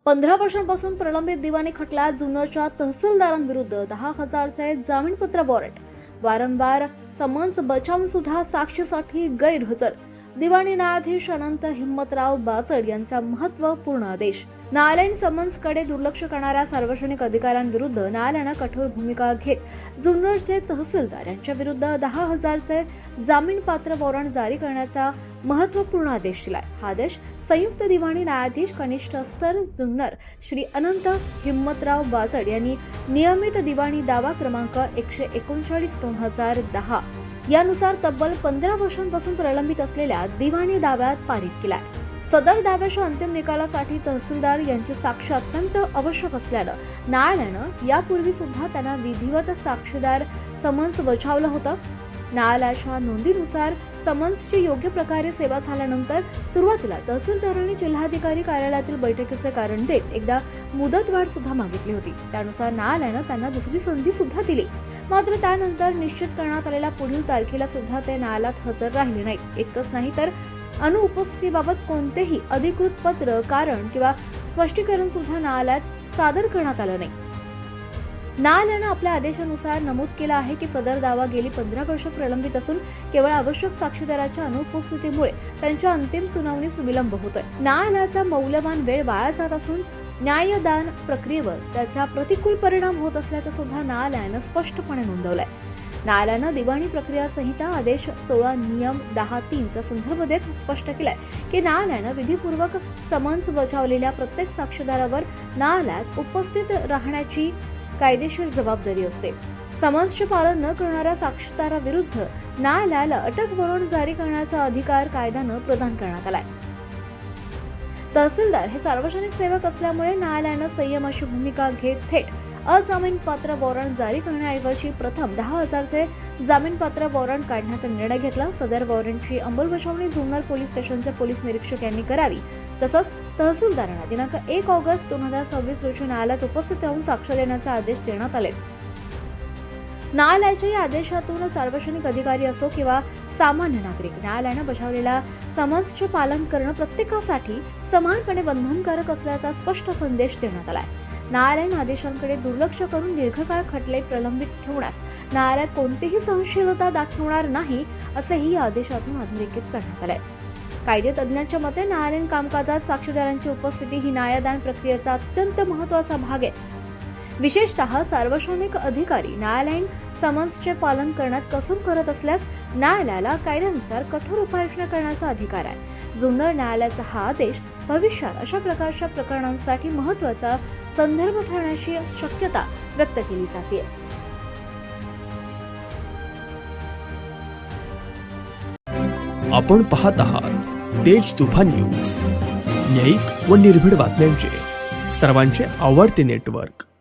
15 वर्षांपासून प्रलंबित दिवाणी खटल्यात जुन्नरच्या तहसीलदारांविरुद्ध 10,000चे जामीनपत्र वॉरंट, वारंवार समन्स बजावून सुद्धा साक्षीसाठी गैरहजर. दिवाणी न्यायाधीश अनंत हिम्मतराव बाचड यांचा महत्त्वपूर्ण आदेश. न्यायालयीन समन्सकडे दुर्लक्ष करणाऱ्या सार्वजनिक अधिकाऱ्यांविरुद्ध न्यायालयानं कठोर भूमिका घेत जुन्नरचे तहसीलदार यांच्या विरुद्ध 10,000चे जामीनपात्र वॉरंट जारी करण्याचा महत्त्वपूर्ण आदेश दिलाय. हा आदेश संयुक्त दिवाणी न्यायाधीश कनिष्ठ स्तर जुन्नर श्री अनंत हिम्मतराव बाचड यांनी नियमित दिवाणी दावा क्रमांक 139/2010 यानुसार तब्बल 15 वर्षांपासून प्रलंबित असलेल्या दिवाणी दाव्यात पारित केलाय. सदर दाव्याच्या अंतिम निकालासाठी तहसीलदार यांची साक्ष अत्यंत आवश्यक असल्यानं न्यायालयानं यापूर्वी सुद्धा त्यांना विधिवत साक्षीदार समन्स बजावलं होतं. न्यायालयाच्या नोंदीनुसार समन्सची योग्य प्रकारे सेवा झाल्यानंतर सुरुवातीला तहसीलदारांनी जिल्हाधिकारी कार्यालयातील बैठकीचे कारण देत एकदा मुदतवाढ सुद्धा मागितली होती. त्यानुसार न्यायालयानं त्यांना दुसरी संधी सुद्धा दिली. मात्र त्यानंतर निश्चित करण्यात आलेल्या पुढील तारखेला सुद्धा ते न्यायालयात हजर राहिले नाहीत. इतकंच नाही तर अनुपस्थितीबाबत कोणतेही अधिकृत पत्र, कारण किंवा स्पष्टीकरण सुद्धा न्यायालयात सादर करण्यात आलं नाही. न्यायालयानं आपल्या आदेशानुसार नमूद केलं आहे की सदर दावा गेली 15 वर्ष प्रलंबित असून केवळ आवश्यक साक्षीदाराच्या अनुपस्थितीमुळे त्यांच्या अंतिम सुनावणीस विलंब होतोय. न्यायालयाचा मौल्यवान वेळ वाया जात असून न्यायदान प्रक्रियेवर त्याचा प्रतिकूल परिणाम होत असल्याचं सुद्धा न्यायालयानं स्पष्टपणे नोंदवलंय. न्यायालयानं दिवाणी प्रक्रिया संहिता आदेश 16 नियम 10(3) चा संदर्भ देत स्पष्ट केलाय की न्यायालयानं विधीपूर्वक समन्स बजावलेल्या प्रत्येक साक्षीदारावर न्यायालयात उपस्थित राहण्याची कायदेशीर जबाबदारी असते. समन्सचे पालन न करणाऱ्या साक्षीदाराविरुद्ध न्यायालयाला अटक वॉरंट जारी करण्याचा अधिकार कायद्यानं प्रदान करण्यात आलाय. तहसीलदार हे सार्वजनिक सेवक असल्यामुळे न्यायालयानं संयमाची भूमिका घेत थेट अजामीनपात्र वॉरंट जारी करण्याऐवजी प्रथम 10,000चे जामीनपात्र वॉरंट काढण्याचा निर्णय घेतला. सदर वॉरंटची अंमलबजावणी जुन्नर पोलीस स्टेशनचे पोलीस निरीक्षक यांनी करावी. तसंच तहसीलदारांना दिनांक 1 ऑगस्ट 2026 रोजी न्यायालयात उपस्थित राहून साक्ष देण्याचे आदेश देण्यात आले. न्यायालयाच्या या आदेशातून सार्वजनिक अधिकारी असो किंवा सामान्य नागरिक न्यायालयानं बजावलेल्या समन्सचे पालन करणं प्रत्येकासाठी समानपणे बंधनकारक असल्याचा स्पष्ट संदेश देण्यात आलाय. न्यायालयीन आदेशांकडे दुर्लक्ष करून दीर्घकाळ खटले प्रलंबित ठेवण्यास न्यायालय कोणतीही सहनशीलता दाखवणार नाही, असेही या आदेशातून अधोरेखित करण्यात आलंय. कायदे तज्ज्ञांच्या मते न्यायालयीन कामकाजात साक्षीदारांची उपस्थिती ही न्यायदान प्रक्रियेचा अत्यंत महत्त्वाचा भाग आहे. विशेषतः सार्वजनिक अधिकारी न्यायालयीन समन्सचे पालन करण्यात कसूर करत असल्यास न्यायालयाला कायद्यानुसार कठोर उपाययोजना करण्याचा अधिकार आहे. जुन्नर न्यायालयाचा हा आदेश भविष्यात अशा प्रकारच्या प्रकरणांसाठी महत्त्वाचा संदर्भ ठरण्याची शक्यता व्यक्त केली जाते. आपण पाहत आहात तेज तुफान न्यूज, न्यायिक व निर्भीड बातम्यांचे सर्वांचे आवडते नेटवर्क.